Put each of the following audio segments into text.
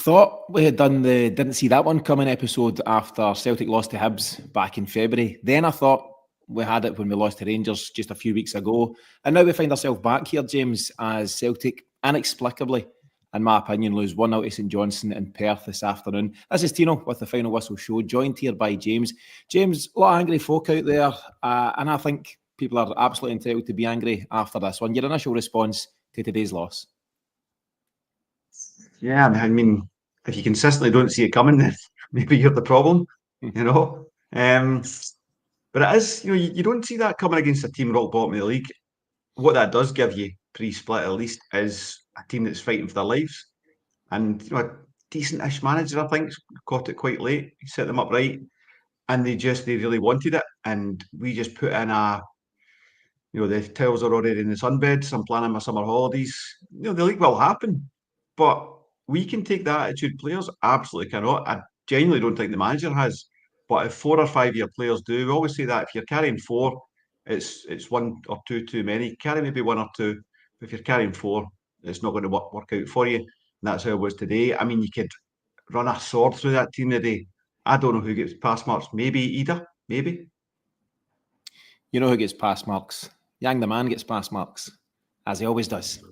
thought we had done the didn't see that one coming episode after Celtic lost to Hibs back in February. Then I thought we had it when we lost to Rangers just a few weeks ago. And now we find ourselves back here, James, as Celtic inexplicably, in my opinion, lose 1-0 to St Johnstone in Perth this afternoon. This is Tino with the Final Whistle Show, joined here by James. James, a lot of angry folk out there, and I think people are absolutely entitled to be angry after this one. Your initial response to today's loss? Yeah, I mean, if you consistently don't see it coming, then maybe you're the problem, you know. But it is, you don't see that coming against a team rock bottom of the league. What that does give you, pre-split at least, is a team that's fighting for their lives. And, a decent-ish manager, I think, caught it quite late. He set them up right. And they really wanted it. And we just put in the towels are already in the sunbeds. I'm planning my summer holidays. The league will happen. But we can take that attitude. Players absolutely cannot. I genuinely don't think the manager has. But if 4 or 5 year players do, we always say that if you're carrying 4, it's 1 or 2 too many. Carry maybe 1 or 2. If you're carrying 4, it's not going to work out for you. And that's how it was today. I mean, you could run a sword through that team today. I don't know who gets pass marks. Maybe Ida. Maybe. You know who gets pass marks? Yang the man gets pass marks, as he always does.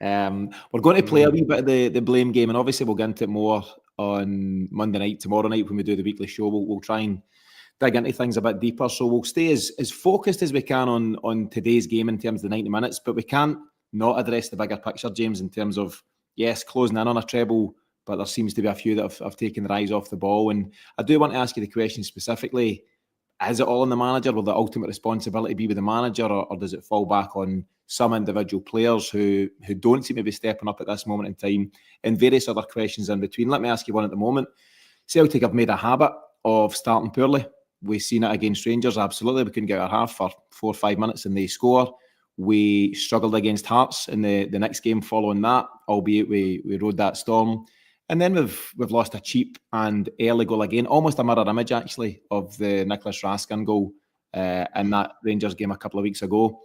We're going to play a wee bit of the blame game, and obviously we'll get into it more on Monday night, tomorrow night when we do the weekly show. We'll try and dig into things a bit deeper. So we'll stay as focused as we can on today's game in terms of the 90 minutes, but we can't not address the bigger picture, James, in terms of, yes, closing in on a treble, but there seems to be a few that have taken their eyes off the ball. And I do want to ask you the question specifically, is it all on the manager? Will the ultimate responsibility be with the manager, or does it fall back on some individual players who don't seem to be stepping up at this moment in time, and various other questions in between? Let me ask you one at the moment. Celtic have made a habit of starting poorly. We've seen it against Rangers, absolutely. We couldn't get our half for 4 or 5 minutes and they score. We struggled against Hearts in the next game following that, albeit we rode that storm. And then we've lost a cheap and early goal again, almost a mirror image actually of the Nicholas Raskin goal in that Rangers game a couple of weeks ago.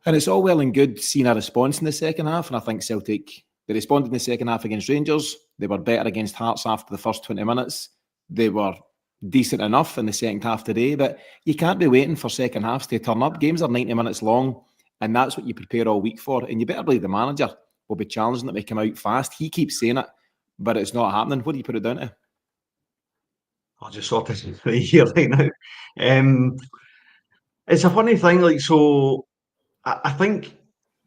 And it's all well and good seeing a response in the second half, and I think Celtic, they responded in the second half against Rangers. They were better against Hearts after the first 20 minutes. They were decent enough in the second half today, but you can't be waiting for second halves to turn up. Games are 90 minutes long, and that's what you prepare all week for. And you better believe the manager will be challenging that we come out fast. He keeps saying it, but it's not happening. What do you put it down to? I'll just sort this right here, right now. It's a funny thing, so I think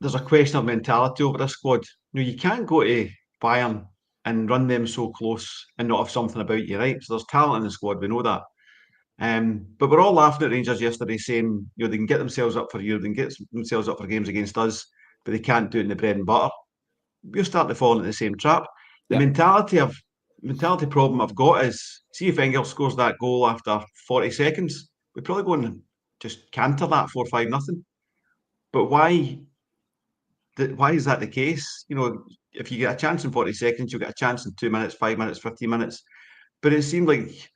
there's a question of mentality over this squad. You can't go to Bayern and run them so close and not have something about you, right? So there's talent in the squad, we know that. But we're all laughing at Rangers yesterday saying, they can get themselves up for Europe, they can get themselves up for games against us, but they can't do it in the bread and butter. We're starting to fall into the same trap. The mentality problem I've got is, see if Engels scores that goal after 40 seconds, we're probably going to just canter that 4-5-0. But why is that the case? If you get a chance in 40 seconds, you'll get a chance in 2 minutes, 5 minutes, 15 minutes. But it seemed like,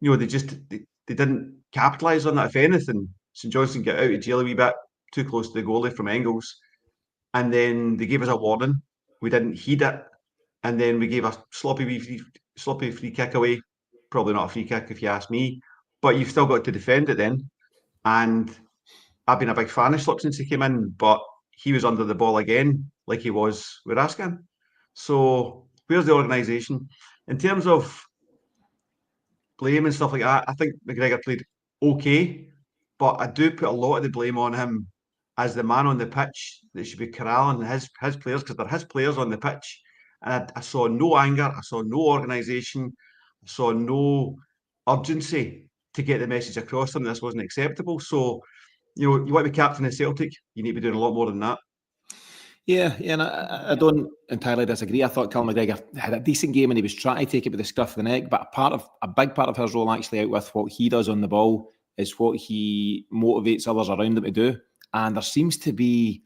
they didn't capitalise on that. If anything, St Johnstone get out of jail a wee bit, too close to the goalie from Engels. And then they gave us a warning. We didn't heed it. And then we gave a sloppy free kick away. Probably not a free kick if you ask me. But you've still got to defend it then. And I've been a big fan of Slip since he came in, but he was under the ball again, like he was with Raskin. So where's the organisation? In terms of blame and stuff like that, I think McGregor played okay, but I do put a lot of the blame on him as the man on the pitch that should be corralling his players, because they're his players on the pitch. And I saw no anger, I saw no organisation, I saw no urgency to get the message across to them. This wasn't acceptable. So, you want to be captain of Celtic, you need to be doing a lot more than that. Yeah, and I don't entirely disagree. I thought Callum McGregor had a decent game and he was trying to take it with the scruff of the neck, but a big part of his role actually out with what he does on the ball is what he motivates others around him to do. And there seems to be,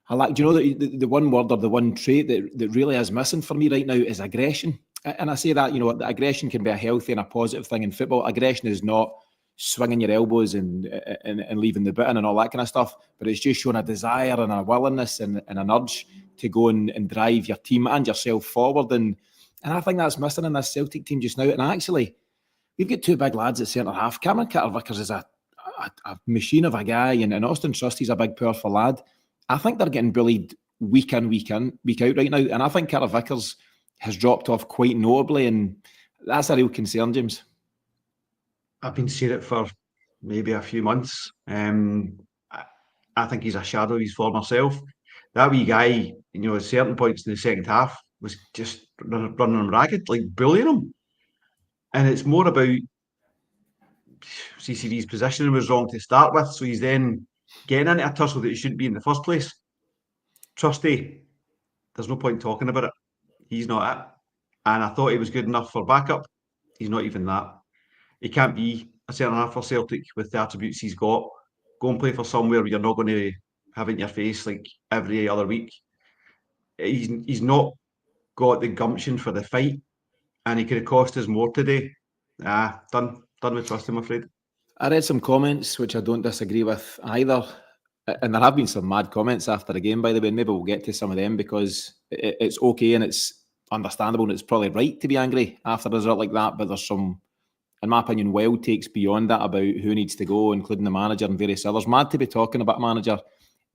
the one word or the one trait that really is missing for me right now is aggression. And I say that, aggression can be a healthy and a positive thing in football. Aggression is not swinging your elbows and leaving the bit in and all that kind of stuff, but it's just showing a desire and a willingness and an urge to go and drive your team and yourself forward. And And I think that's missing in this Celtic team just now. And actually, we've got two big lads at centre half. Cameron Carter-Vickers is a machine of a guy, and Austin Trusty's a big, powerful lad. I think they're getting bullied week in, week out right now. And I think Carter-Vickers has dropped off quite notably, and that's a real concern, James. I've been seeing it for maybe a few months. I think he's a shadow of his former self. That wee guy, at certain points in the second half, was just running him ragged, like bullying him. And it's more about CCV's positioning was wrong to start with, so he's then getting into a tussle that he shouldn't be in the first place. Trusty, there's no point talking about it. He's not it. And I thought he was good enough for backup. He's not even that. He can't be a centre half for Celtic with the attributes he's got. Go and play for somewhere where you're not going to have it in your face like every other week. He's not got the gumption for the fight, and he could have cost us more today. Done with Trust, I'm afraid. I read some comments which I don't disagree with either. And there have been some mad comments after the game, by the way. Maybe we'll get to some of them because it's okay and it's understandable and it's probably right to be angry after a result like that. But there's some, in my opinion, wild takes beyond that about who needs to go, including the manager and various others. Mad to be talking about a manager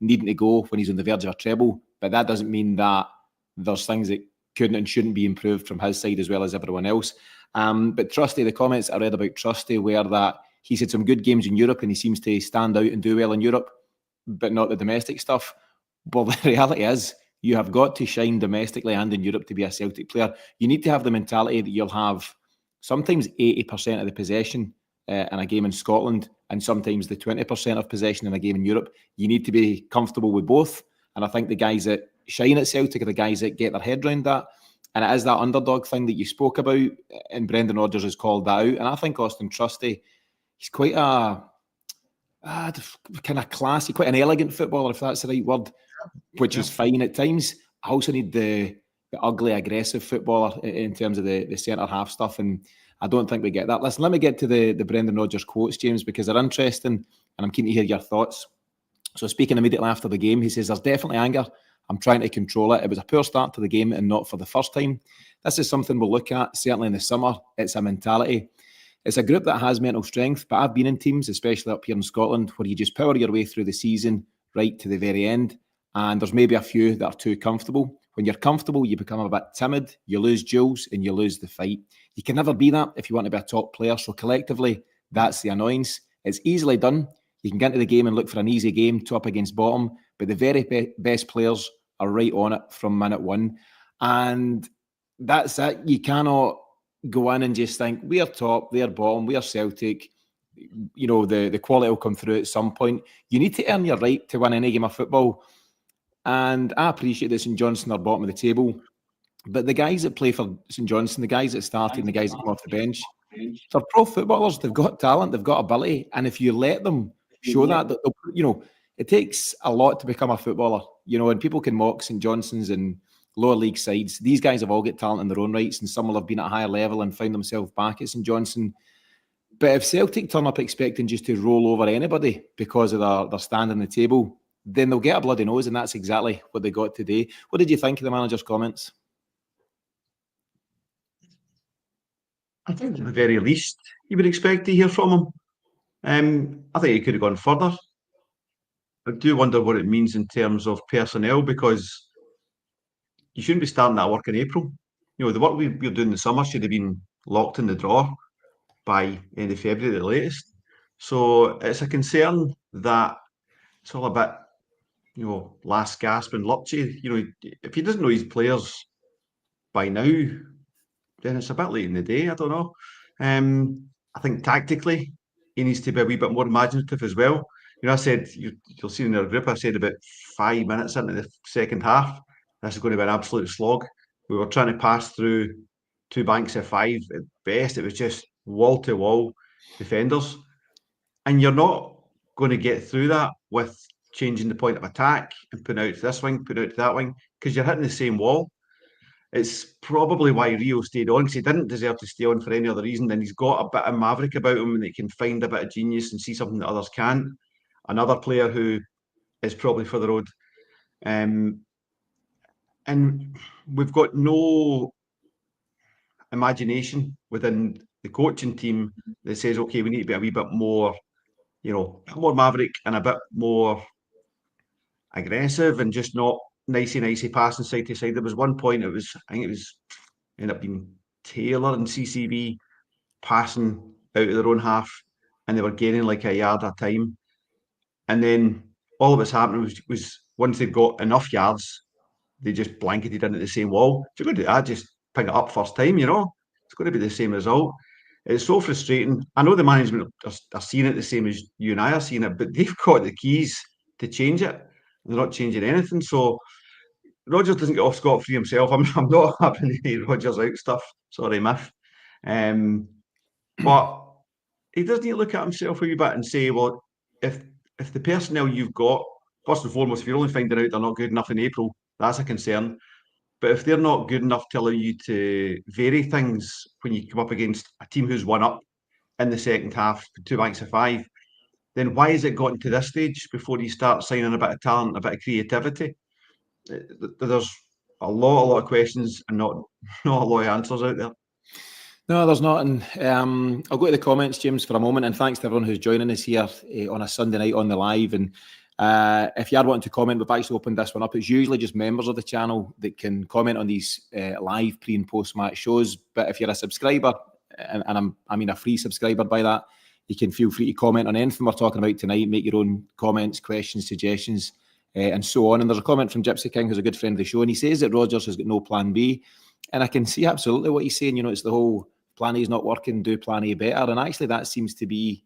needing to go when he's on the verge of a treble. But that doesn't mean that there's things that couldn't and shouldn't be improved from his side as well as everyone else. But Trusty, the comments I read about Trusty were that he's had some good games in Europe and he seems to stand out and do well in Europe, but not the domestic stuff. Well, the reality is you have got to shine domestically and in Europe to be a Celtic player. You need to have the mentality that you'll have sometimes 80% of the possession in a game in Scotland and sometimes the 20% of possession in a game in Europe. You need to be comfortable with both. And I think the guys that shine at Celtic are the guys that get their head around that. And it is that underdog thing that you spoke about, and Brendan Rodgers has called that out. And I think Austin Trusty, he's quite a kind of classy, quite an elegant footballer, if that's the right word, which is fine at times. I also need the ugly, aggressive footballer in terms of the centre-half stuff, and I don't think we get that. Listen, let me get to the Brendan Rodgers quotes, James, because they're interesting, and I'm keen to hear your thoughts. So speaking immediately after the game, he says, "There's definitely anger. I'm trying to control it. It was a poor start to the game and not for the first time. This is something we'll look at, certainly in the summer. It's a mentality. It's a group that has mental strength, but I've been in teams, especially up here in Scotland, where you just power your way through the season right to the very end. And there's maybe a few that are too comfortable. When you're comfortable, you become a bit timid, you lose duels and you lose the fight. You can never be that if you want to be a top player. So collectively, that's the annoyance. It's easily done. You can get into the game and look for an easy game, top against bottom, but the very best players are right on it from minute one. And that's it. You cannot go in and just think, we're top, they're bottom, we're Celtic. The quality will come through at some point. You need to earn your right to win any game of football. And I appreciate that St Johnstone are bottom of the table. But the guys that play for St Johnstone, the guys that started and the guys that come off the bench, they're pro footballers. They've got talent, they've got ability. And if you let them show that it takes a lot to become a footballer, and people can mock St Johnstone's and lower league sides. These guys have all got talent in their own rights, and some will have been at a higher level and found themselves back at St Johnstone. But if Celtic turn up expecting just to roll over anybody because of their stand on the table, then they'll get a bloody nose, and that's exactly what they got today. What did you think of the manager's comments? I think at the very least you would expect to hear from him. I think he could have gone further. I do wonder what it means in terms of personnel, because you shouldn't be starting that work in April. The work we're doing in the summer should have been locked in the drawer by end of February at the latest. So it's a concern that it's all a bit, last gasp and lurchy. If he doesn't know his players by now, then it's a bit late in the day. I don't know. I think tactically, he needs to be a wee bit more imaginative as well. I said, you'll see in our group, I said about 5 minutes into the second half, this is going to be an absolute slog. We were trying to pass through two banks of five. At best, it was just wall-to-wall defenders. And you're not going to get through that with changing the point of attack and putting out to this wing, putting out to that wing, because you're hitting the same wall. It's probably why Rio stayed on, because he didn't deserve to stay on for any other reason. And he's got a bit of maverick about him, and he can find a bit of genius and see something that others can't. Another player who is probably for the road. And we've got no imagination within the coaching team that says, okay, we need to be a wee bit more, more maverick and a bit more aggressive and just not nicey passing side to side. There was one point, I think it was ended up being Taylor and CCV passing out of their own half, and they were gaining like a yard at a time. And then all that was happening was once they'd got enough yards, they just blanketed into the same wall. If you're going to do that, just pick it up first time, It's going to be the same result. It's so frustrating. I know the management are seeing it the same as you and I are seeing it, but they've got the keys to change it. They're not changing anything. So Rodgers doesn't get off scot-free himself. I'm not having any Rodgers out stuff. Sorry, Miff. But he does need to look at himself a wee bit and say, well, if the personnel you've got, first and foremost, if you're only finding out they're not good enough in April, that's a concern. But if they're not good enough to allow you to vary things when you come up against a team who's won up in the second half, 2 banks of 5, then why has it gotten to this stage before you start signing a bit of talent, a bit of creativity? There's a lot of questions and not a lot of answers out there. No, there's not. And I'll go to the comments, James, for a moment. And thanks to everyone who's joining us here on a Sunday night on the live. And if you are wanting to comment, we've actually opened this one up. It's usually just members of the channel that can comment on these live pre and post match shows. But if you're a subscriber, and I mean a free subscriber by that, you can feel free to comment on anything we're talking about tonight. Make your own comments, questions, suggestions, and so on. And there's a comment from Gypsy King, who's a good friend of the show, and he says that Rodgers has got no plan B. And I can see absolutely what he's saying. It's the whole plan A is not working, do plan A better. And actually that seems to be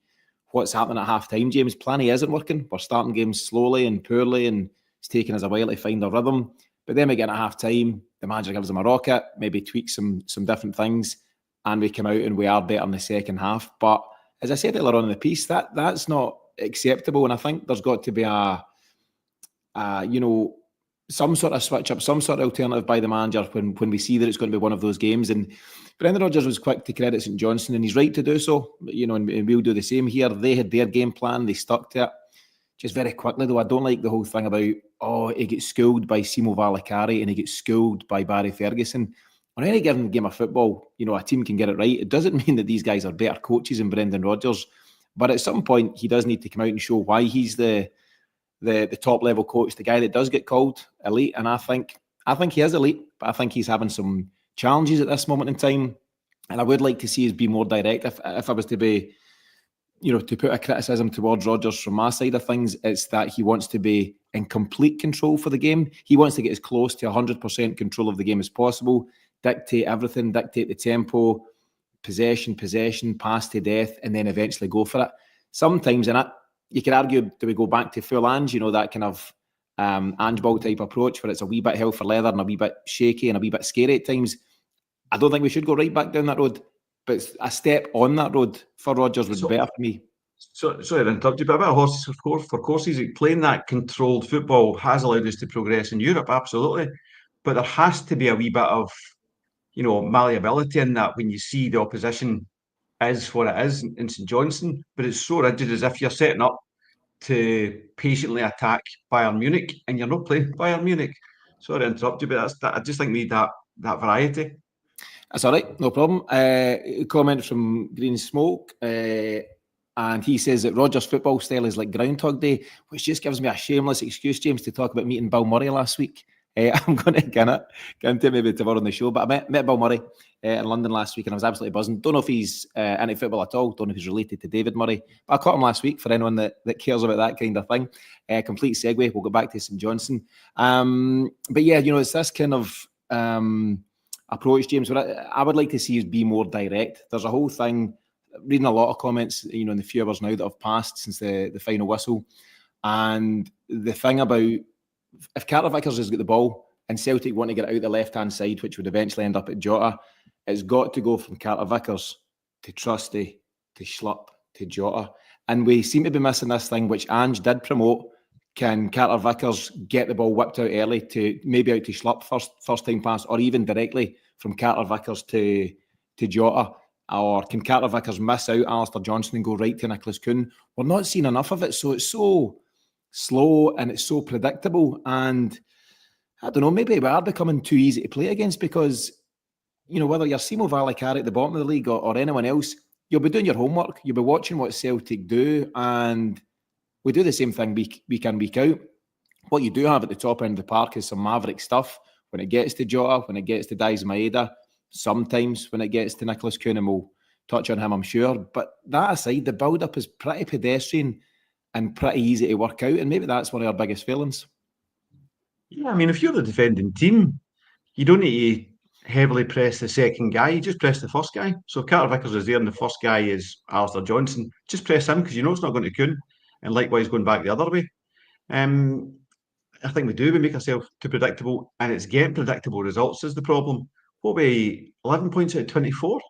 what's happening at half-time, James. Plan A isn't working. We're starting games slowly and poorly, and it's taking us a while to find a rhythm. But then we get at half-time, the manager gives them a rocket, maybe tweaks some different things, and we come out and we are better in the second half. But as I said earlier on in the piece, that's not acceptable. And I think there's got to be some sort of switch up, some sort of alternative by the manager when we see that it's going to be one of those games. And Brendan Rodgers was quick to credit St Johnstone, and he's right to do so. And we'll do the same here. They had their game plan, they stuck to it. Just very quickly, though, I don't like the whole thing about, he gets schooled by Simo Valakari and he gets schooled by Barry Ferguson. On any given game of football, a team can get it right. It doesn't mean that these guys are better coaches than Brendan Rodgers, but at some point he does need to come out and show why he's the top level coach, the guy that does get called elite. And I think he is elite, but I think he's having some challenges at this moment in time. And I would like to see us be more direct. If I was to be, to put a criticism towards Rodgers from my side of things, it's that he wants to be in complete control for the game. He wants to get as close to 100% control of the game as possible, dictate everything, dictate the tempo, possession, pass to death, and then eventually go for it. Sometimes, and you could argue, do we go back to full Ange, that kind of Ange Ball type approach where it's a wee bit hell for leather and a wee bit shaky and a wee bit scary at times. I don't think we should go right back down that road, but a step on that road for Rodgers would be better for me. Sorry to interrupt you, but a bit of horses for courses. Playing that controlled football has allowed us to progress in Europe, absolutely. But there has to be a wee bit of, malleability in that when you see the opposition is what it is in St Johnstone, but it's so rigid as if you're setting up to patiently attack Bayern Munich and you're not playing Bayern Munich. Sorry to interrupt you, but I just think we need that variety. That's all right, no problem. Comment from Green Smoke, and he says that Rodgers' football style is like Groundhog Day, which just gives me a shameless excuse, James, to talk about meeting Bill Murray last week. I'm going to get into it maybe tomorrow on the show, but I met Bill Murray in London last week and I was absolutely buzzing. Don't know if he's into football at all, don't know if he's related to David Murray, but I caught him last week for anyone that cares about that kind of thing. Complete segue, we'll go back to St Johnstone. But yeah, it's this kind of approach, James, where I would like to see us be more direct. There's a whole thing, reading a lot of comments, in the few hours now that have passed since the final whistle, and the thing about if Carter Vickers has got the ball and Celtic want to get it out the left-hand side, which would eventually end up at Jota, it's got to go from Carter Vickers to Trusty to Schlupp to Jota. And we seem to be missing this thing, which Ange did promote. Can Carter Vickers get the ball whipped out early to maybe out to Schlupp first time pass, or even directly from Carter Vickers to Jota? Or can Carter Vickers miss out Alistair Johnson and go right to Nicholas Kuhn? We're not seeing enough of it, so it's so slow and it's so predictable, and I don't know, maybe we are becoming too easy to play against, because whether you're Simo Valicari at the bottom of the league or anyone else, you'll be doing your homework. You'll be watching what Celtic do, and we do the same thing week in, week out. What you do have at the top end of the park is some maverick stuff. When it gets to Jota, when it gets to Daiz Maeda, sometimes when it gets to Nicholas Kuhn, and we'll touch on him, I'm sure. But that aside, the build-up is pretty pedestrian and pretty easy to work out, and maybe that's one of our biggest failings. Yeah, I mean, if you're the defending team, you don't need to heavily press the second guy, you just press the first guy. So if Carter Vickers is there and the first guy is Alistair Johnson, just press him because you know it's not going to Kuhn, and likewise going back the other way. I think we make ourselves too predictable, and it's getting predictable results is the problem. What we 11 points out of 24? I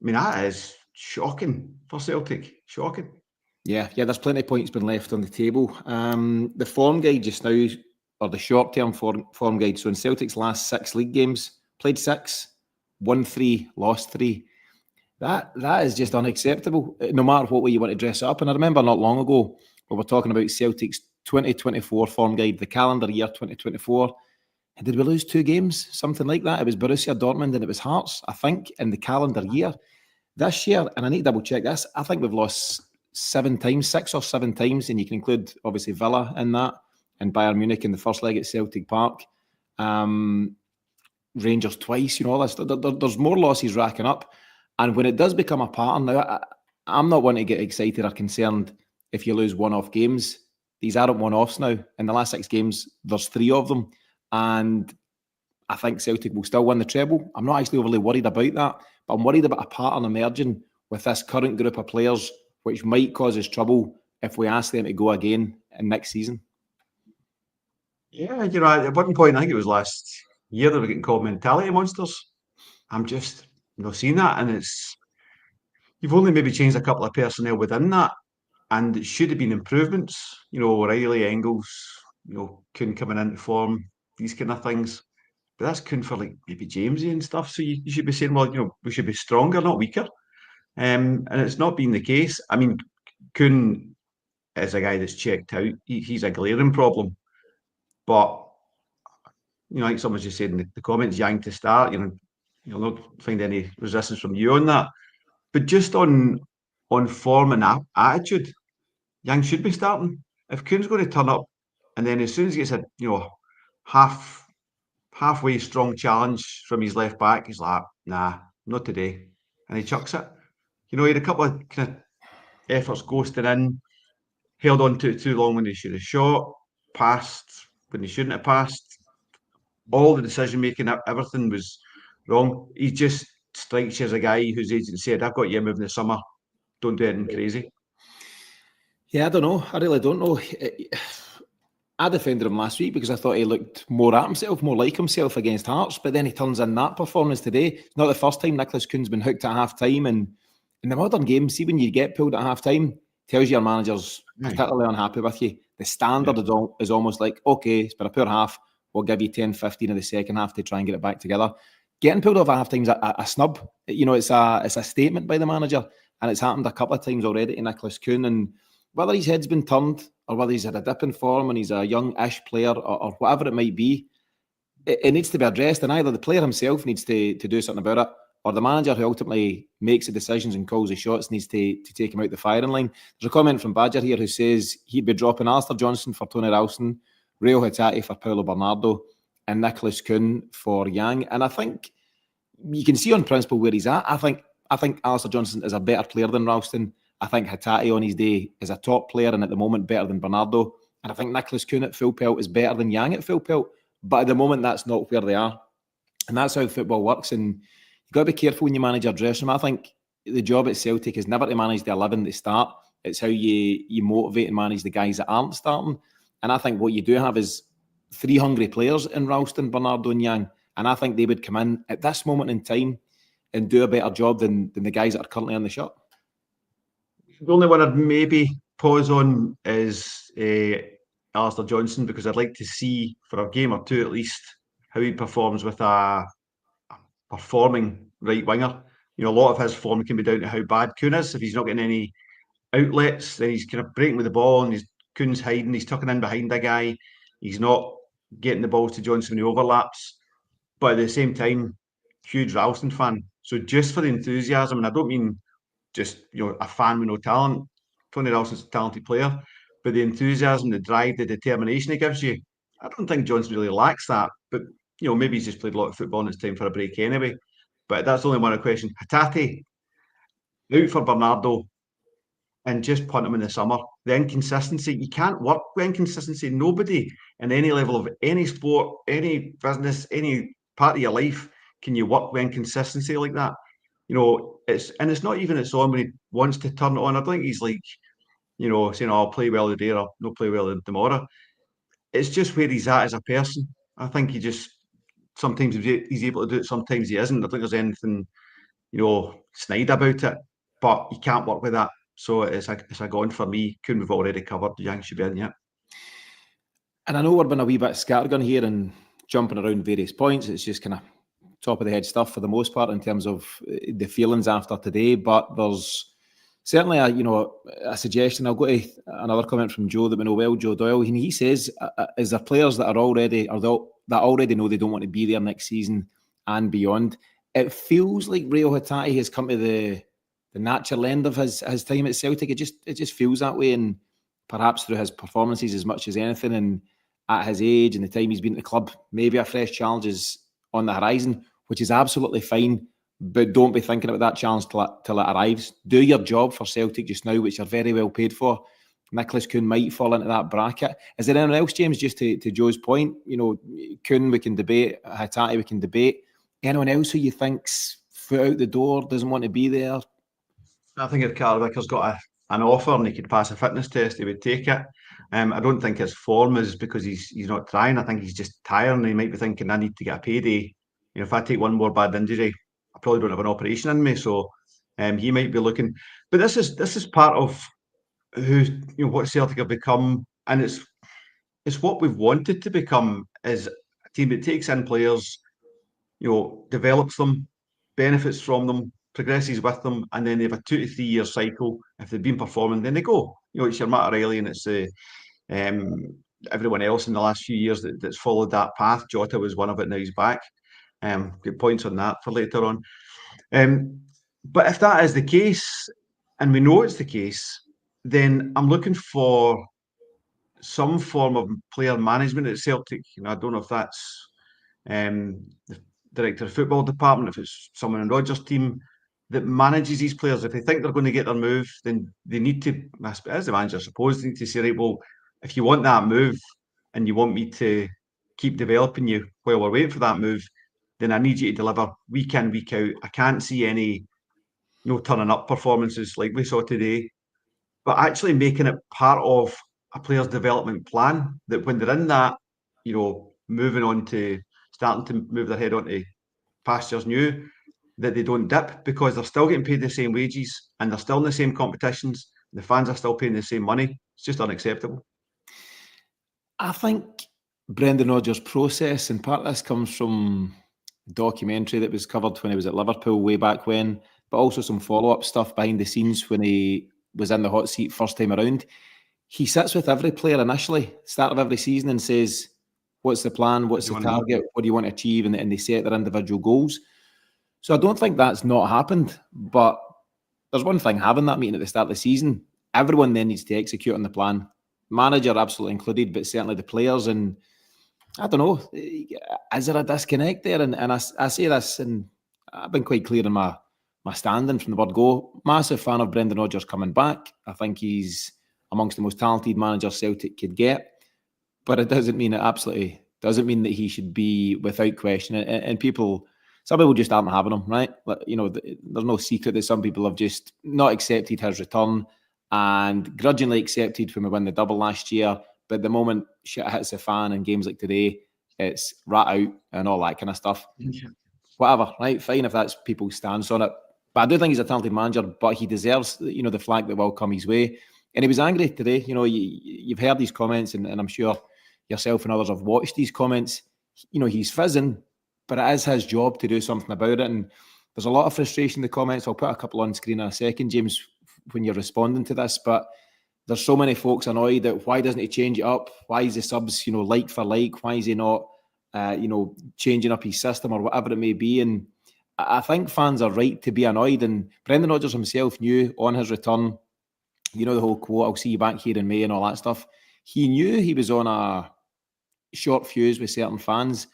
mean, that is shocking for Celtic. Shocking. Yeah, there's plenty of points been left on the table. The form guide just now, or the short-term form guide, so in Celtic's last 6 league games, played 6, won 3, lost 3. That is just unacceptable, no matter what way you want to dress up. And I remember not long ago, we were talking about Celtic's 2024 form guide, the calendar year 2024. And did we lose 2 games? Something like that. It was Borussia Dortmund and it was Hearts, I think, in the calendar year. This year, and I need to double check this, I think we've lost 7 times, 6 or 7 times, and you can include obviously Villa in that, and Bayern Munich in the first leg at Celtic Park. Rangers twice, all this. There's more losses racking up. And when it does become a pattern, now I'm not one to get excited or concerned if you lose one-off games. These aren't one-offs now. In the last 6 games, there's 3 of them. And I think Celtic will still win the treble. I'm not actually overly worried about that, but I'm worried about a pattern emerging with this current group of players, which might cause us trouble if we ask them to go again in next season. Yeah, at one point, I think it was last year, they were getting called mentality monsters. I'm just not seeing that, and you've only maybe changed a couple of personnel within that, and it should have been improvements. O'Reilly, Engels, Kuhn coming into form, these kind of things. But that's Kuhn for like maybe Jamesy and stuff. So you should be saying, well, we should be stronger, not weaker. And it's not been the case. I mean, Kuhn is a guy that's checked out. He's a glaring problem. But like someone just said in the comments, Yang to start. You'll not find any resistance from you on that. But just on form and attitude, Yang should be starting. If Kuhn's going to turn up, and then as soon as he gets a halfway strong challenge from his left back, he's like, nah, not today, and he chucks it. He had a couple of kind of efforts ghosting in, held on to it too long when he should have shot, passed when he shouldn't have passed. All the decision making, everything was wrong. He just strikes you as a guy whose agent said, I've got you moving the summer, don't do anything crazy. Yeah, I don't know. I really don't know. I defended him last week because I thought he looked more at himself, more like himself against Hearts, but then he turns in that performance today. It's not the first time Nicholas Kuhn's been hooked at half-time, and in the modern game, see when you get pulled at half-time, tells your manager's particularly unhappy with you. The standard is almost like, okay, it's been a poor half, we'll give you 10, 15 in the second half to try and get it back together. Getting pulled off at half-time is a snub. It's a statement by the manager, and it's happened a couple of times already to Nicholas Kuhn, and whether his head's been turned or whether he's had a dip in form and he's a young-ish player or whatever it might be, it needs to be addressed, and either the player himself needs to do something about it, or the manager who ultimately makes the decisions and calls the shots needs to take him out the firing line. There's a comment from Badger here who says he'd be dropping Alistair Johnson for Tony Ralston, Rio Hatate for Paulo Bernardo, and Nicholas Kuhn for Yang. And I think you can see on principle where he's at. I think Alistair Johnson is a better player than Ralston. I think Hatate on his day is a top player and at the moment better than Bernardo. And I think Nicholas Kuhn at full pelt is better than Yang at full pelt. But at the moment, that's not where they are. And that's how football works. And you've got to be careful when you manage your dressing room. I think the job at Celtic is never to manage the 11 to start. It's how you motivate and manage the guys that aren't starting. And I think what you do have is 3 hungry players in Ralston, Bernardo and Yang. And I think they would come in at this moment in time and do a better job than the guys that are currently on the shot. The only one I'd maybe pause on is Alistair Johnson, because I'd like to see for a game or two at least how he performs with a performing right winger. A lot of his form can be down to how bad Kuhn is. If he's not getting any outlets, then he's kind of breaking with the ball and Kuhn's hiding, he's tucking in behind a guy, he's not getting the balls to Johnson when he overlaps. But at the same time, huge Ralston fan. So just for the enthusiasm, and I don't mean just a fan with no talent. Tony Ralston's a talented player, but the enthusiasm, the drive, the determination he gives you, I don't think Johnson really lacks that. But maybe he's just played a lot of football and it's time for a break anyway. But that's only one question. Hatate out for Bernardo and just punt him in the summer. The inconsistency, you can't work with inconsistency. Nobody in any level of any sport, any business, any part of your life can you work with inconsistency like that. It's not even it's on when he wants to turn it on. I think he's like, saying, "I'll play well today or no play well tomorrow." It's just where he's at as a person. I think he just sometimes he's able to do it, sometimes he isn't. I don't think there's anything, snide about it, but you can't work with that. So it's a gone for me. Couldn't we've already covered Yang should be in yet. And I know we're being a wee bit scattergun here and jumping around various points. It's just kind of top of the head stuff for the most part in terms of the feelings after today. But there's certainly a suggestion. I'll go to another comment from Joe that we know well, Joe Doyle. And he says, is there players that are already that already know they don't want to be there next season and beyond? It feels like Reo Hatate has come to the natural end of his time at Celtic. It just feels that way, and perhaps through his performances as much as anything, and at his age and the time he's been at the club, maybe a fresh challenge is on the horizon, which is absolutely fine. But don't be thinking about that challenge till it arrives. Do your job for Celtic just now, which you're very well paid for. Nicholas Kuhn might fall into that bracket. Is there anyone else, James, just to Joe's point? Kuhn we can debate, Hatate we can debate. Anyone else who you think's foot out the door, doesn't want to be there? I think if Carl Vicker's got an offer and he could pass a fitness test, he would take it. I don't think his form is because he's not trying. I think he's just tired and he might be thinking, I need to get a payday. If I take one more bad injury, I probably don't have an operation in me. So he might be looking. But this is part of what Celtic have become, and it's what we've wanted to become, is a team that takes in players, develops them, benefits from them, progresses with them, and then they have a 2 to 3 year cycle. If they've been performing, then they go. It's your Matt O'Reilly and it's everyone else in the last few years that's followed that path. Jota was one of it, now he's back. Good points on that for later on. But if that is the case, and we know it's the case, then I'm looking for some form of player management at Celtic. I don't know if that's the director of football department, if it's someone in Rodgers' team that manages these players. If they think they're going to get their move, then they need to, as the manager, I suppose, they need to say, right, well, if you want that move and you want me to keep developing you while we're waiting for that move, then I need you to deliver week in, week out. I can't see any turning up performances like we saw today, but actually making it part of a player's development plan, that when they're in that, moving on to starting to move their head onto pastures new, that they don't dip, because they're still getting paid the same wages and they're still in the same competitions. The fans are still paying the same money. It's just unacceptable. I think Brendan Rodgers' process, and part of this comes from a documentary that was covered when he was at Liverpool way back when, but also some follow-up stuff behind the scenes when he was in the hot seat first time around. He sits with every player initially, start of every season, and says, what's the plan? What's the target? What do you want to achieve? And they set their individual goals. So I don't think that's not happened, but there's one thing having that meeting at the start of the season. Everyone then needs to execute on the plan. Manager absolutely included, but certainly the players. And I don't know, is there a disconnect there? And I say this, and I've been quite clear in my standing from the word go. Massive fan of Brendan Rodgers coming back. I think he's amongst the most talented managers Celtic could get. But it doesn't mean that he should be without question. And some people just aren't having him, right? There's no secret that some people have just not accepted his return and grudgingly accepted when we won the double last year. But the moment shit hits the fan in games like today, it's rat out and all that kind of stuff. Yeah. Whatever, right? Fine if that's people's stance on it. But I do think he's a talented manager, but he deserves, the flag that will come his way. And he was angry today. You've heard these comments, and I'm sure yourself and others have watched these comments. He's fizzing, but it is his job to do something about it. And there's a lot of frustration in the comments. I'll put a couple on screen in a second, James, when you're responding to this. But there's so many folks annoyed that why doesn't he change it up? Why is the subs, like for like? Why is he not, changing up his system or whatever it may be? And I think fans are right to be annoyed, and Brendan Rodgers himself knew on his return, you know, the whole quote, I'll see you back here in May and all that stuff. He knew he was on a short fuse with certain fans.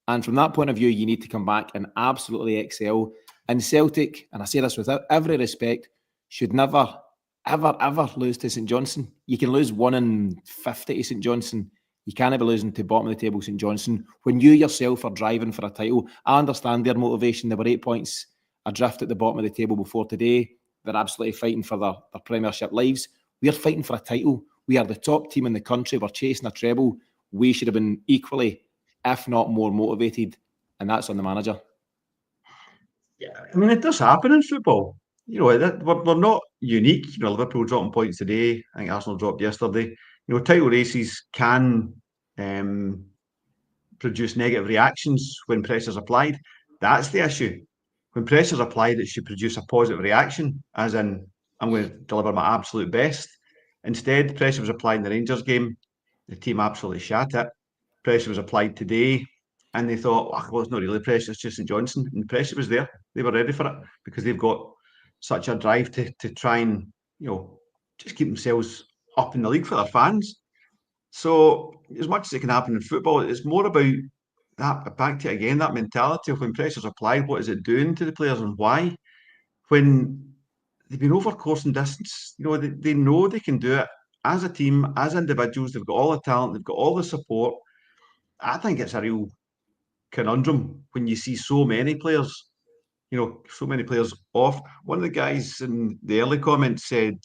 And from that point of view, you need to come back and absolutely excel. And Celtic, and I say this with every respect, should never, ever, ever lose to St Johnstone. You can lose 1 in 50 to St Johnstone. You can't be losing to bottom of the table St Johnstone when you yourself are driving for a title. I understand their motivation. They were 8 points adrift at the bottom of the table before today. They're absolutely fighting for their Premiership lives. We're fighting for a title. We are the top team in the country. We're chasing a treble. We should have been equally, if not more, motivated, and that's on the manager. Yeah, I mean, it does happen in football. You know, we're not unique. You know, Liverpool dropping points today. I think Arsenal dropped yesterday. You know, title races can produce negative reactions when pressure's applied. That's the issue. When pressure's applied, it should produce a positive reaction, as in, I'm going to deliver my absolute best. Instead, pressure was applied in the Rangers game. The team absolutely shat it. Pressure was applied today, and they thought, oh, well, it's not really pressure, it's just St Johnstone. And the pressure was there. They were ready for it because they've got such a drive to try and, you know, just keep themselves up in the league for their fans. So, as much as it can happen in football, it's more about that, back to it again, that mentality of when pressure's applied, what is it doing to the players and why? When they've been over course and distance, you know, they know they can do it as a team, as individuals. They've got all the talent, they've got all the support. I think it's a real conundrum when you see so many players, you know, so many players off. One of the guys in the early comments said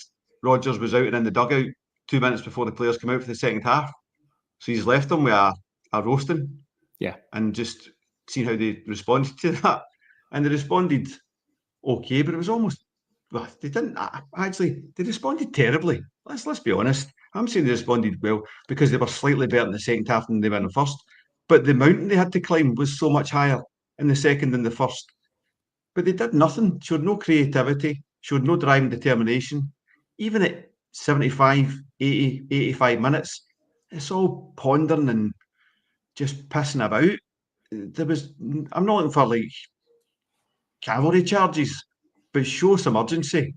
Rodgers was out and in the dugout 2 minutes before the players come out for the second half. So he's left them with a roasting. Yeah. And just seeing how they responded to that. And they responded okay, but it was almost, well, they didn't actually, they responded terribly. Let's be honest. I'm saying they responded well because they were slightly better in the second half than they were in the first. But the mountain they had to climb was so much higher in the second than the first. But they did nothing, showed no creativity, showed no drive and determination. Even at 75, 80, 85 minutes, it's all pondering and just pissing about. I'm not looking for like cavalry charges, but show some urgency.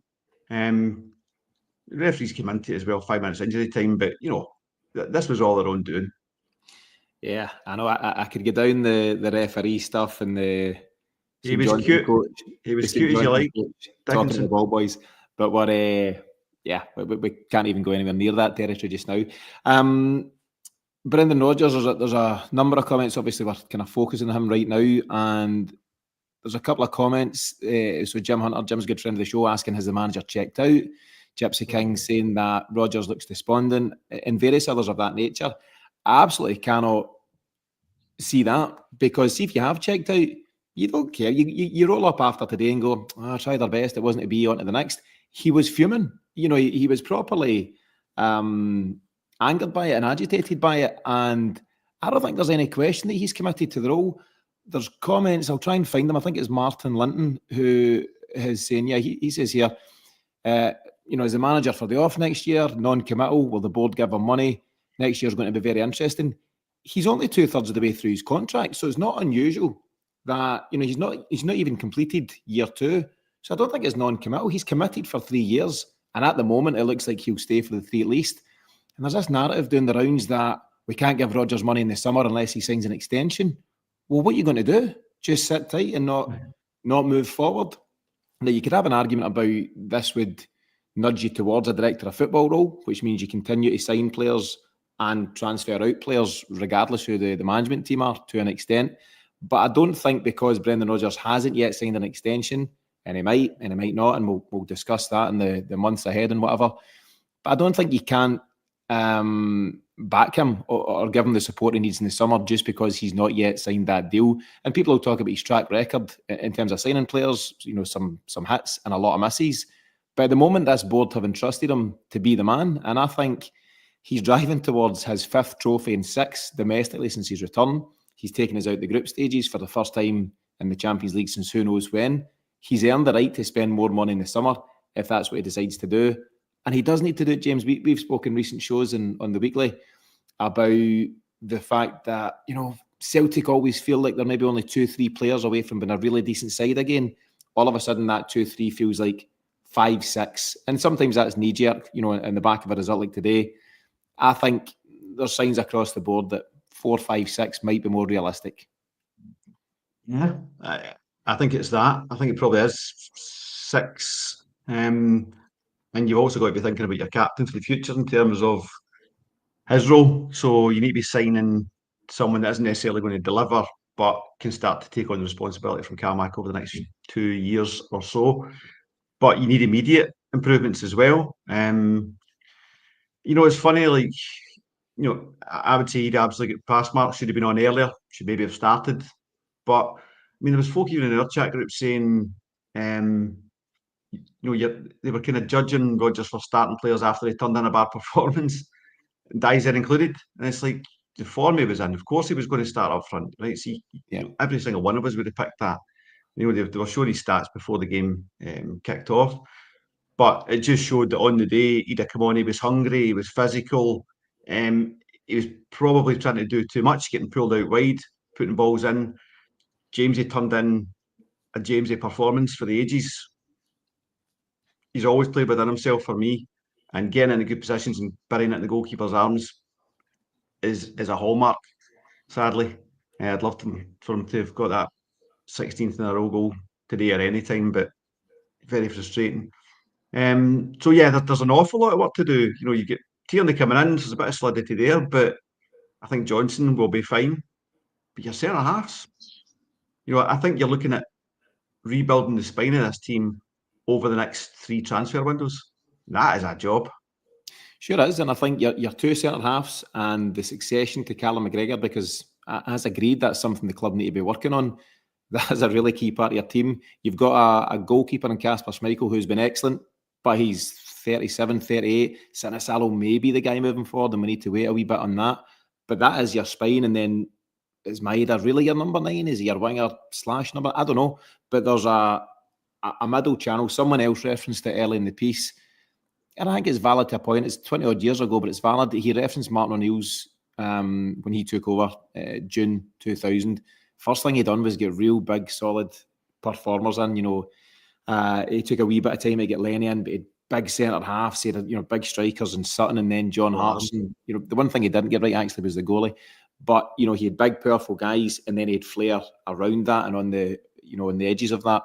The referees came into it as well, 5 minutes injury time, but you know, this was all their own doing. Yeah, I know. I could get down the referee stuff and the He was cute. Coach, he was cute as you like. Talking to the ball boys, but we can't even go anywhere near that territory just now. Brendan Rodgers, there's a number of comments. Obviously, we're kind of focusing on him right now, and there's a couple of comments. So Jim's a good friend of the show, asking, has the manager checked out? Gypsy King saying that Rodgers looks despondent, and various others of that nature. I absolutely cannot see that, because see, if you have checked out, you don't care. You roll up after today and go, I tried our best. It wasn't to be, on to the next. He was fuming. You know, he was properly angered by it and agitated by it. And I don't think there's any question that he's committed to the role. There's comments, I'll try and find them. I think it's Martin Linton who is saying, he says here, as the manager for the off next year, non-committal, will the board give him money? Next year's going to be very interesting. He's only 2/3 of the way through his contract, so it's not unusual that, he's not even completed year 2. So I don't think it's non-committal. He's committed for 3 years, and at the moment it looks like he'll stay for the 3 at least. And there's this narrative doing the rounds that we can't give Rodgers money in the summer unless he signs an extension. Well, what are you going to do? Just sit tight and not move forward? Now, you could have an argument about this would nudge you towards a director of football role, which means you continue to sign players and transfer out players regardless who the management team are, to an extent. But I don't think, because Brendan Rodgers hasn't yet signed an extension, and he might not, and we'll discuss that in the months ahead and whatever, but I don't think you can back him or give him the support he needs in the summer just because he's not yet signed that deal. And people will talk about his track record in terms of signing players, some hits and a lot of misses. But at the moment, this board have entrusted him to be the man, and I think he's driving towards his 5th trophy and 6th domestically since his return. He's taken us out the group stages for the first time in the Champions League since who knows when. He's earned the right to spend more money in the summer if that's what he decides to do. And he does need to do it, James. We've spoken recent shows on the weekly about the fact that, Celtic always feel like they're maybe only 2-3 players away from being a really decent side again. All of a sudden, that 2-3 feels like 5-6, and sometimes that's knee-jerk, in the back of a result like today. I think there's signs across the board that 4-5-6 might be more realistic. Yeah, I think it's that. I think it probably is 6. And you've also got to be thinking about your captain for the future in terms of his role. So you need to be signing someone that isn't necessarily going to deliver, but can start to take on the responsibility from Carmack over the next 2 years or so. But you need immediate improvements as well. It's funny, like, I would say he'd absolutely get past marks, should have been on earlier, should maybe have started. But I mean, there was folk even in our chat group saying, they were kind of judging Rodgers for starting players after he turned in a bad performance, Dyser included. And it's like, the form he was in, of course he was going to start up front, right? See, every single one of us would have picked that. They were showing his stats before the game kicked off. But it just showed that on the day he'd have come on, he was hungry, he was physical. He was probably trying to do too much, getting pulled out wide, putting balls in. Jamesy turned in a Jamesy performance for the ages. He's always played within himself for me, and getting into good positions and burying it in the goalkeeper's arms is a hallmark. Sadly, I'd love for him to have got that 16th in a row goal today or any time, but very frustrating. So yeah, there's an awful lot of work to do. You get Tierney coming in, so there's a bit of solidity there, but I think Johnson will be fine. But your centre halves, I think you're looking at rebuilding the spine of this team over the next 3 transfer windows. That is a job. Sure is, and I think your 2 centre halves and the succession to Callum McGregor, because as agreed, that's something the club need to be working on. That is a really key part of your team. You've got a goalkeeper in Kasper Schmeichel who's been excellent, but he's 37, 38. Sinisalo may be the guy moving forward, and we need to wait a wee bit on that. But that is your spine, and then is Maeda really your number 9? Is he your winger / number? I don't know. But there's a middle channel. Someone else referenced it early in the piece, and I think it's valid to a point. It's 20 odd years ago, but it's valid. He referenced Martin O'Neill's when he took over June 2000. First thing he done was get real big, solid performers in. He took a wee bit of time to get Lenny in, but he had big centre halves, he had big strikers and Sutton, and then John Hartson. The one thing he didn't get right actually was the goalie. But he had big, powerful guys, and then he had flair around that and on the on the edges of that.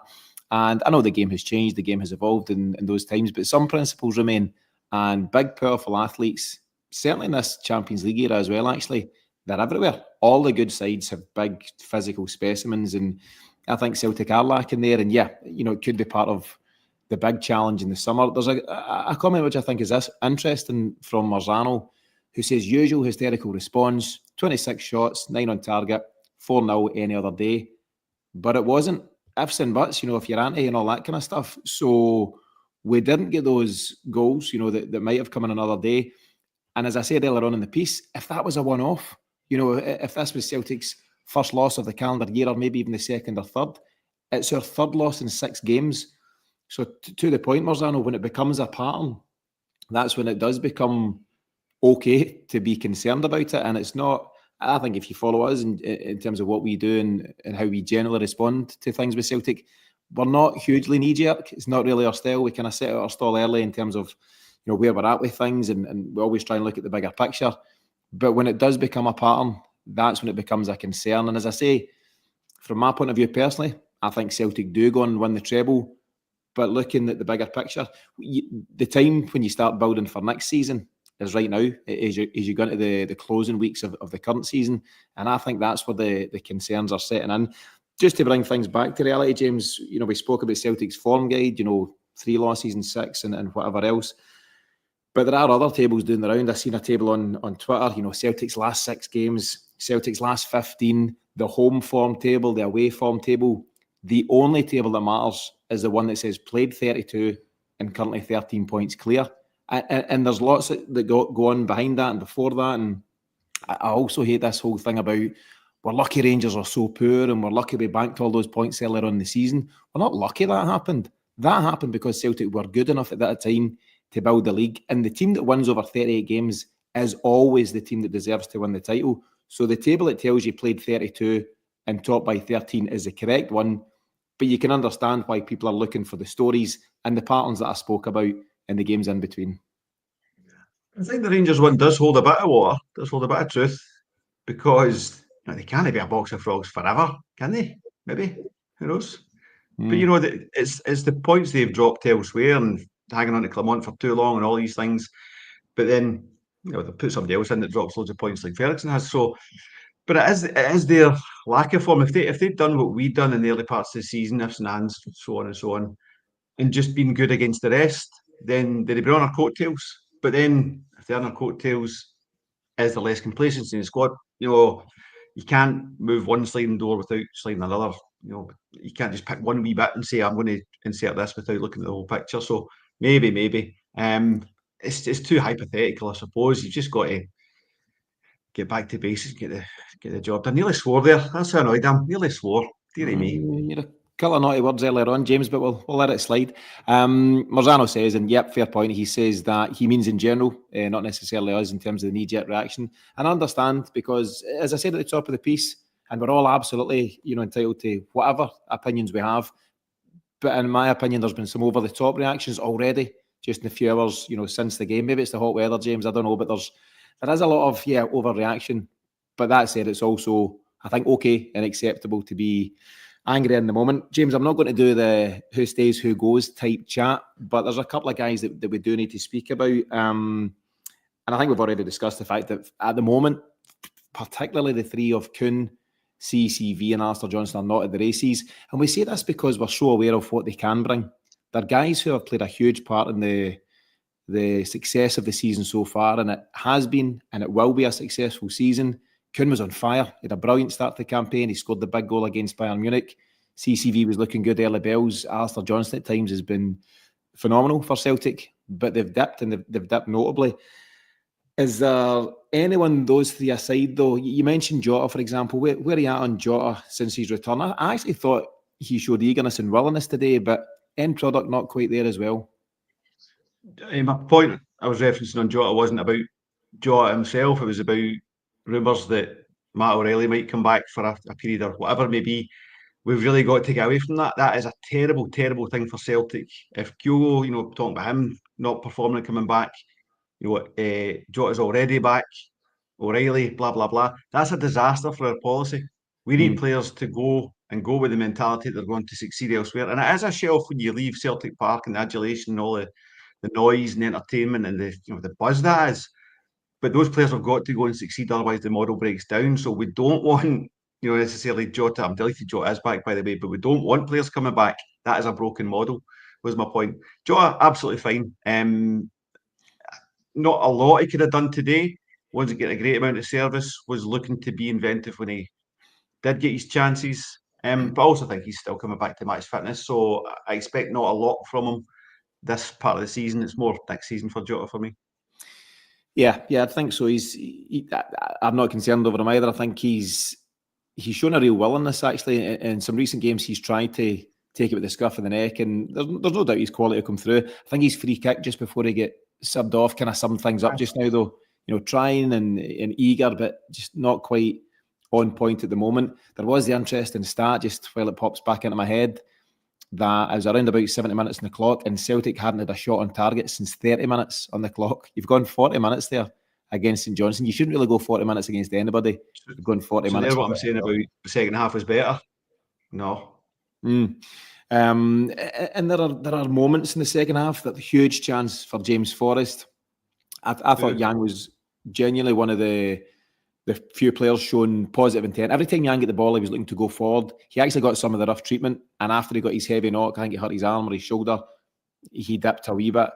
And I know the game has changed, the game has evolved in those times, but some principles remain. And big, powerful athletes, certainly in this Champions League era as well, actually, they're everywhere. All the good sides have big physical specimens, and I think Celtic are lacking there. And yeah, it could be part of the big challenge in the summer. There's a comment which I think is interesting from Marzano, who says, usual hysterical response, 26 shots, 9 on target, 4-0 any other day. But it wasn't. Ifs and buts, if you're anti and all that kind of stuff. So we didn't get those goals, that might have come in another day. And as I said earlier on in the piece, if that was a one-off, if this was Celtic's first loss of the calendar year, or maybe even the second or third, it's our 3rd loss in 6 games. So to the point, Marzano, when it becomes a pattern, that's when it does become okay to be concerned about it. And it's not, I think if you follow us in terms of what we do and how we generally respond to things with Celtic, we're not hugely knee-jerk. It's not really our style. We kind of set out our stall early in terms of where we're at with things, and we always try and look at the bigger picture. But when it does become a pattern, that's when it becomes a concern. And as I say, from my point of view personally, I think Celtic do go and win the treble. But looking at the bigger picture, the time when you start building for next season is right now, as you go into the closing weeks of the current season. And I think that's where the concerns are setting in. Just to bring things back to reality, James, we spoke about Celtic's form guide, 3 losses and 6 and whatever else. But there are other tables doing the round. I've seen a table on Twitter, Celtic's last 6 games, Celtic's last 15, the home form table, the away form table. The only table that matters is the one that says played 32 and currently 13 points clear. And there's lots that go on behind that and before that. And I also hate this whole thing about we're lucky Rangers are so poor and we're lucky we banked all those points earlier on in the season. We're not lucky that happened. That happened because Celtic were good enough at that time to build the league. And the team that wins over 38 games is always the team that deserves to win the title. So the table that tells you played 32 and top by 13 is the correct one, but you can understand why people are looking for the stories and the patterns that I spoke about in the games in between. I think the Rangers one does hold a bit of water, does hold a bit of truth, because they can't be a box of frogs forever, can they? Maybe, who knows? But it's the points they've dropped elsewhere and hanging on to Clermont for too long and all these things. But then they put somebody else in that drops loads of points like Ferguson has. So, but it is their lack of form. If they'd done what we'd done in the early parts of the season, ifs and ands, so on and so on, and just been good against the rest, then they'd be on our coattails. But then if they're on our coattails, is there less complacency in the squad? You can't move one sliding door without sliding another. You can't just pick one wee bit and say, I'm going to insert this without looking at the whole picture. So maybe. It's too hypothetical, I suppose. You've just got to get back to basics, get the job done. Nearly swore there. That's how annoyed I am. Nearly swore. Dearie me. You're a couple of naughty words earlier on, James, but we'll let it slide. Marzano says, and yep, fair point, he says that he means in general, not necessarily us in terms of the knee-jerk reaction. And I understand, because as I said at the top of the piece, and we're all absolutely entitled to whatever opinions we have, but in my opinion, there's been some over-the-top reactions already, just in a few hours since the game. Maybe it's the hot weather, James, I don't know, but there is a lot of overreaction. But that said, it's also, I think, okay and acceptable to be angry in the moment. James, I'm not going to do the who stays, who goes type chat, but there's a couple of guys that we do need to speak about. And I think we've already discussed the fact that at the moment, particularly the three of Kuhn, CCV and St Johnstone are not at the races. And we say this because we're so aware of what they can bring. They're guys who have played a huge part in the success of the season so far, and it has been and it will be a successful season. Kuhn was on fire. He had a brilliant start to the campaign. He scored the big goal against Bayern Munich. CCV was looking good early bells. Alistair Johnston at times has been phenomenal for Celtic, but they've dipped, and they've dipped notably. Is there anyone, those three aside, though? You mentioned Jota, for example. Where are you at on Jota since his return? I actually thought he showed eagerness and willingness today, but end product not quite there as well. My point I was referencing on Jota wasn't about Jota himself. It was about rumours that Matt O'Reilly might come back for a period or whatever it may be. We've really got to get away from that. That is a terrible, terrible thing for Celtic. If Kyogo, talking about him not performing and coming back, Jota's already back, O'Reilly, blah, blah, blah. That's a disaster for our policy. We need players to go with the mentality that they're going to succeed elsewhere. And it is a shelf when you leave Celtic Park and the adulation and all the noise and the entertainment and the buzz that is. But those players have got to go and succeed, otherwise the model breaks down. So we don't want, necessarily Jota. I'm delighted Jota is back, by the way, but we don't want players coming back. That is a broken model, was my point. Jota, absolutely fine. Not a lot he could have done today. Wasn't getting a great amount of service. Was looking to be inventive when he did get his chances. But I also think he's still coming back to match fitness. So I expect not a lot from him this part of the season. It's more next season for Jota for me. Yeah, I think so. I'm not concerned over him either. I think he's shown a real willingness, actually. In some recent games, he's tried to take it with the scruff of the neck, and there's no doubt his quality will come through. I think his free kick just before he get subbed off kind of summed things up just now, though. Trying and eager, but just not quite on point at the moment. There was the interesting stat, just while it pops back into my head, that it was around about 70 minutes on the clock, and Celtic hadn't had a shot on target since 30 minutes on the clock. You've gone 40 minutes there against St Johnstone. You shouldn't really go 40 minutes against anybody. You've gone 40 minutes. What I'm saying about the second half was better. No. And there are moments in the second half that huge chance for James Forrest. I thought Yang was genuinely one of the few players showing positive intent. Every time Yang got the ball, he was looking to go forward. He actually got some of the rough treatment, and after he got his heavy knock, I think he hurt his arm or his shoulder, he dipped a wee bit.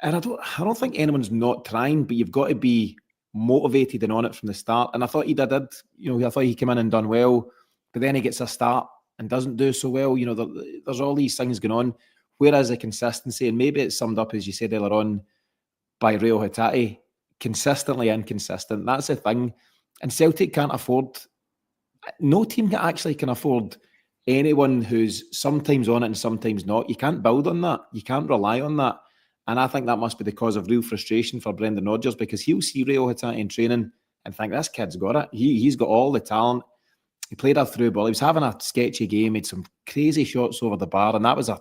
And I don't think anyone's not trying, but you've got to be motivated and on it from the start. And I thought he did. I thought he came in and done well, but then he gets a start and doesn't do so well. There's all these things going on. Whereas the consistency, and maybe it's summed up, as you said earlier on, by Reo Hatate, consistently inconsistent. That's the thing. And Celtic can't afford, no team actually can afford anyone who's sometimes on it and sometimes not. You can't build on that. You can't rely on that. And I think that must be the cause of real frustration for Brendan Rodgers, because he'll see Reo Hatate in training and think, this kid's got it. He's got all the talent. He played a through ball. He was having a sketchy game, made some crazy shots over the bar, and that was a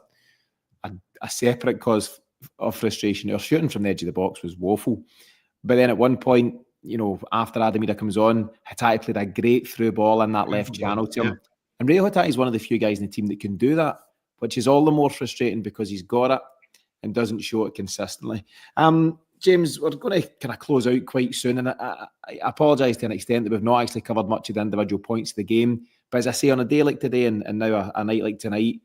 separate cause of frustration. Our shooting from the edge of the box was woeful. But then at one point, after Adamida comes on, Hatate played a great through ball in that left channel to him. Yeah. And Ray Hatate is one of the few guys in the team that can do that, which is all the more frustrating because he's got it and doesn't show it consistently. James, we're going to kind of close out quite soon, and I apologise to an extent that we've not actually covered much of the individual points of the game. But as I say, on a day like today and now a night like tonight,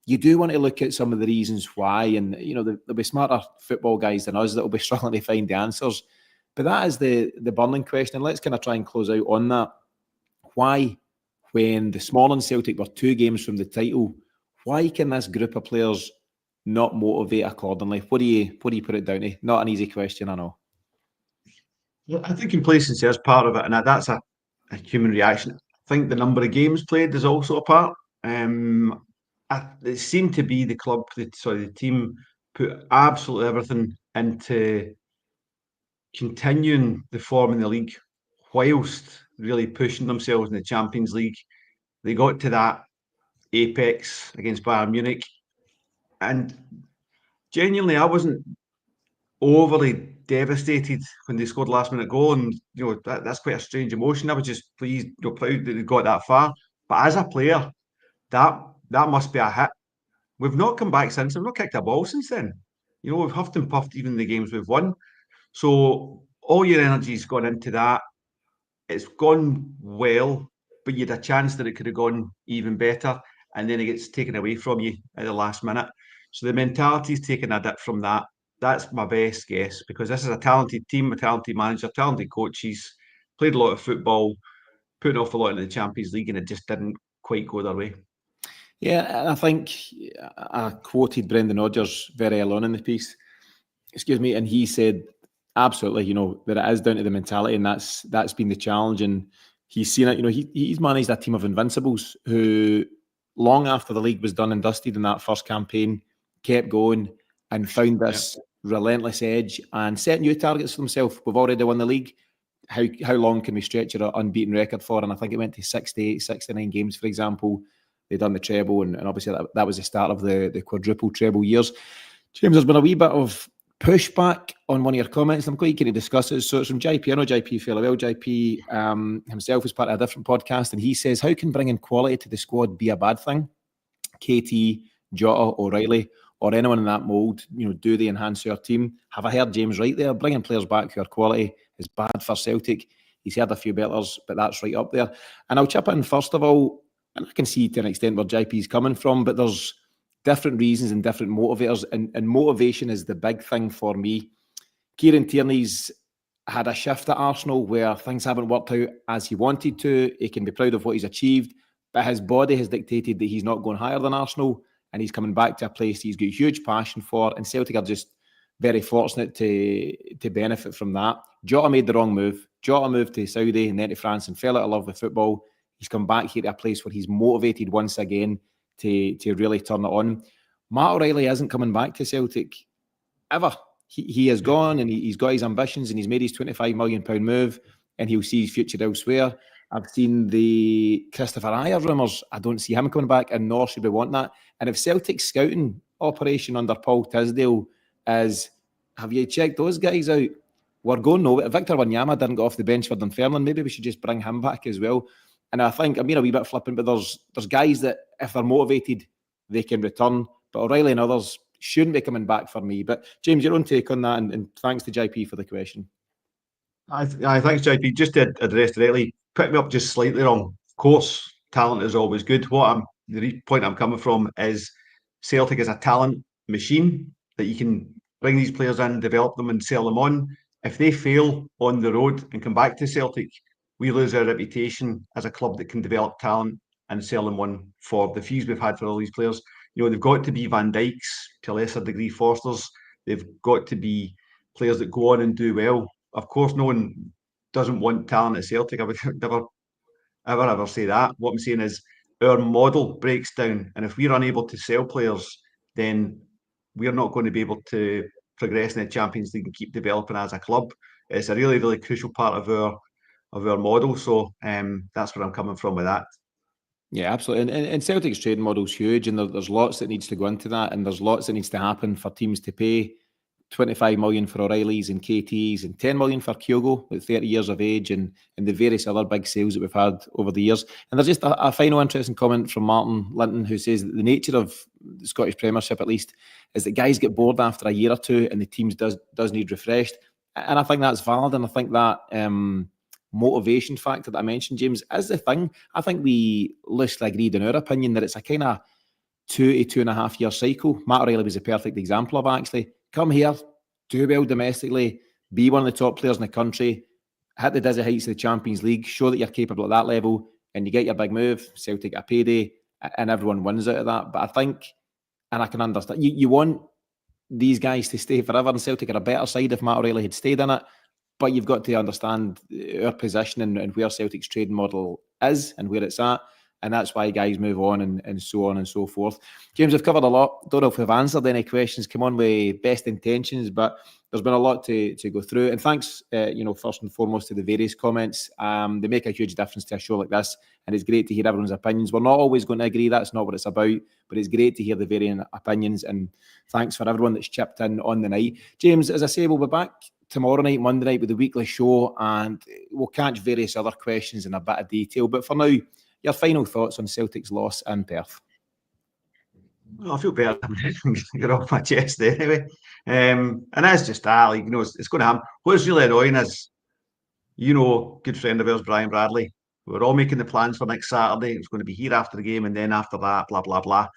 you do want to look at some of the reasons why, and there'll be smarter football guys than us that will be struggling to find the answers. But that is the burning question, and let's kind of try and close out on that. Why, when this morning Celtic were 2 games from the title, why can this group of players not motivate accordingly? What do you put it down to? Not an easy question, I know. Yeah, I think complacency is part of it, and that's a human reaction. I think the number of games played is also a part. It seemed to be the team put absolutely everything into continuing the form in the league whilst really pushing themselves in the Champions League. They got to that apex against Bayern Munich, and genuinely I wasn't overly devastated when they scored the last minute goal, and that's quite a strange emotion. I was just pleased, proud that they got that far. But as a player, that must be a hit. We've not come back since. We've not kicked a ball since then. We've huffed and puffed even the games we've won. So all your energy's gone into that. It's gone well, but you had a chance that it could have gone even better, and then it gets taken away from you at the last minute. So the mentality's taken a dip from that. That's my best guess, because this is a talented team, a talented manager, talented coaches, played a lot of football, putting off a lot in the Champions League, and it just didn't quite go their way. Yeah, and I think I quoted Brendan Rodgers very early on in the piece, and he said, absolutely, that it is down to the mentality, and that's been the challenge, and he's seen it. He's managed a team of invincibles who, long after the league was done and dusted in that first campaign, kept going and found this relentless edge and set new targets for themselves. We've already won the league. How long can we stretch our unbeaten record for? And I think it went to 68, 69 games, for example. They've done the treble, and obviously that was the start of the quadruple treble years. James, there's been a wee bit of pushback on one of your comments. I'm quite keen to discuss it. So it's from JP. I know JP fairly well. JP himself is part of a different podcast, and he says, how can bringing quality to the squad be a bad thing? KT, Jota, O'Reilly, or anyone in that mould, do they enhance your team? Have I heard James right there? Bringing players back who are quality is bad for Celtic. He's heard a few betters, but that's right up there. And I'll chip in first of all, and I can see to an extent where JP's coming from, but there's different reasons and different motivators, and motivation is the big thing for me. Kieran Tierney's had a shift at Arsenal where things haven't worked out as he wanted to. He can be proud of what he's achieved, but his body has dictated that he's not going higher than Arsenal, and he's coming back to a place he's got huge passion for, and Celtic are just very fortunate to benefit from that. Jota made the wrong move. Jota moved to Saudi and then to France and fell out of love with football. He's come back here to a place where he's motivated once again to really turn it on. Matt O'Reilly isn't coming back to Celtic ever. He has gone, and he's got his ambitions, and he's made his £25 million move, and he'll see his future elsewhere. I've seen the Christopher Ayer rumours. I don't see him coming back, and nor should we want that. And if Celtic's scouting operation under Paul Tisdale is, have you checked those guys out? We're going nowhere. Victor Wanyama didn't get off the bench for Dunfermline. Maybe we should just bring him back as well. And I think, I'm being a wee bit flippant, but there's guys that, if they're motivated, they can return. But O'Reilly and others shouldn't be coming back for me. But James, your own take on that, and thanks to JP for the question. Thanks, JP. Just to address directly, pick me up just slightly wrong. Of course, talent is always good. The point I'm coming from is Celtic is a talent machine that you can bring these players in, develop them, and sell them on. If they fail on the road and come back to Celtic, we lose our reputation as a club that can develop talent and sell them on for the fees we've had for all these players. They've got to be Van Dijks, to a lesser degree Forsters. They've got to be players that go on and do well. Of course, no one doesn't want talent at Celtic. I would never, ever say that. What I'm saying is our model breaks down, and if we're unable to sell players, then we're not going to be able to progress in the Champions League and keep developing as a club. It's a really, really crucial part of our model. So that's where I'm coming from with that. Yeah, absolutely. And Celtic's trading model's huge, and there's lots that needs to go into that, and there's lots that needs to happen for teams to pay 25 million for O'Reillys and KTs and 10 million for Kyogo at 30 years of age, and the various other big sales that we've had over the years. And there's just a final interesting comment from Martin Linton, who says that the nature of the Scottish Premiership, at least, is that guys get bored after a year or two and the teams does need refreshed. And I think that's valid, and I think that motivation factor that I mentioned, James, is the thing. I think we loosely agreed in our opinion that it's a kind of 2 to 2.5 year cycle. Matt O'Reilly was a perfect example of actually. Come here, do well domestically, be one of the top players in the country, hit the dizzy heights of the Champions League, show that you're capable at that level, and you get your big move, Celtic get a payday, and everyone wins out of that. But I think, and I can understand, you want these guys to stay forever, and Celtic are a better side if Matt O'Reilly had stayed in it. But you've got to understand our position and where Celtic's trading model is and where it's at. And that's why guys move on and so on and so forth. James, we've covered a lot. Don't know if we've answered any questions. Come on with best intentions, but there's been a lot to go through. And thanks, first and foremost to the various comments. They make a huge difference to a show like this. And it's great to hear everyone's opinions. We're not always going to agree. That's not what it's about. But it's great to hear the varying opinions. And thanks for everyone that's chipped in on the night. James, as I say, we'll be back tomorrow night, Monday night, with the weekly show. And we'll catch various other questions in a bit of detail. But for now, your final thoughts on Celtic's loss in Perth? Well, I feel better. Get off my chest anyway. And that's just that. Like, it's going to happen. What's really annoying is, good friend of ours, Brian Bradley, we're all making the plans for next Saturday. It's going to be here after the game, and then after that, blah, blah, blah.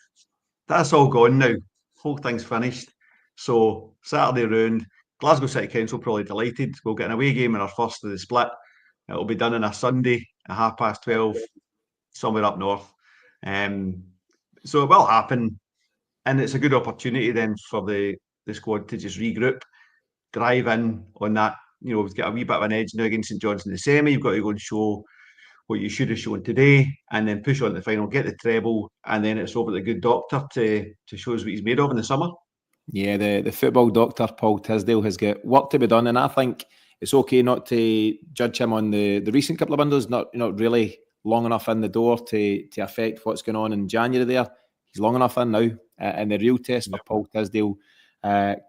That's all gone now. Whole thing's finished. So Saturday round, Glasgow City Council probably delighted. We'll get an away game in our first of the split. It'll be done on a Sunday at 12:30. Somewhere up north. So it will happen. And it's a good opportunity then for the squad to just regroup, drive in on that. We've got a wee bit of an edge now against St Johnstone in the semi. You've got to go and show what you should have shown today, and then push on to the final, get the treble, and then it's over to the good doctor to show us what he's made of in the summer. Yeah, the football doctor, Paul Tisdale, has got work to be done. And I think it's okay not to judge him on the recent couple of windows, not really long enough in the door to affect what's going on in January there. He's long enough in now. And the real test for Paul Tisdale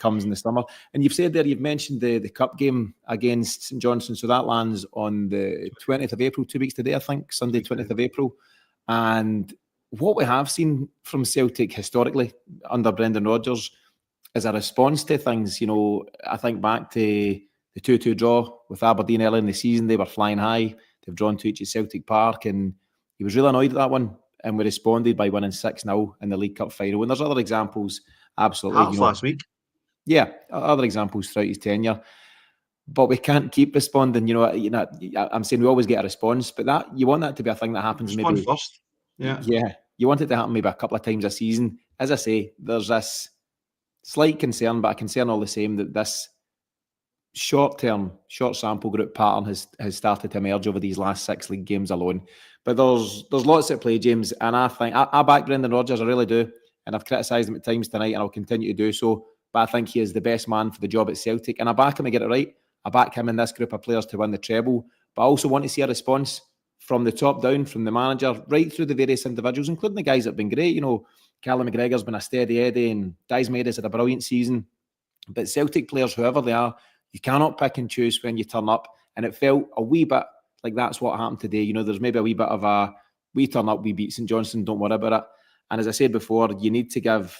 comes in the summer. And you've said there, you've mentioned the cup game against St Johnstone. So that lands on the 20th of April, 2 weeks today, I think, Sunday, 20th of April. And what we have seen from Celtic historically under Brendan Rodgers is a response to things. I think back to the 2-2 draw with Aberdeen early in the season. They were flying high. They've drawn to each at Celtic Park, and he was really annoyed at that one. And we responded by winning 6-0 in the League Cup final. And there's other examples, absolutely. Hearts last week. Yeah, other examples throughout his tenure. But we can't keep responding. I'm saying we always get a response, but that you want that to be a thing that happens maybe first. Yeah. You want it to happen maybe a couple of times a season. As I say, there's this slight concern, but a concern all the same that this short sample group pattern has started to emerge over these last 6 league games alone. But there's lots at play, James, and I think I back Brendan Rodgers, I really do, and I've criticised him at times tonight, and I'll continue to do so. But I think he is the best man for the job at Celtic, and I back him to get it right. I back him and this group of players to win the treble. But I also want to see a response from the top down, from the manager, right through the various individuals, including the guys that have been great. Callum McGregor's been a steady Eddie, and Dies Maidis had a brilliant season. But Celtic players, whoever they are, you cannot pick and choose when you turn up. And it felt a wee bit like that's what happened today. There's maybe a wee bit of we turn up, we beat St Johnstone, don't worry about it. And as I said before, you need to give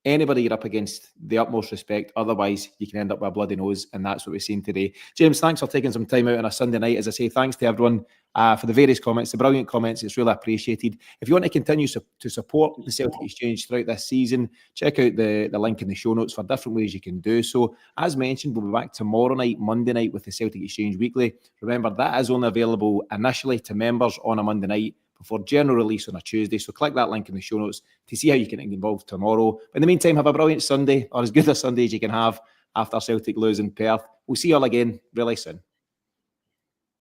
anybody you're up against the utmost respect. Otherwise, you can end up with a bloody nose. And that's what we've seen today. James, thanks for taking some time out on a Sunday night. As I say, thanks to everyone for the various comments, the brilliant comments. It's really appreciated. If you want to continue to support the Celtic Exchange throughout this season, check out the link in the show notes for different ways you can do so. As mentioned, we'll be back tomorrow night, Monday night, with the Celtic Exchange Weekly. Remember, that is only available initially to members on a Monday night before general release on a Tuesday. So click that link in the show notes to see how you can get involved tomorrow. But in the meantime, have a brilliant Sunday, or as good a Sunday as you can have after Celtic losing Perth. We'll see you all again really soon.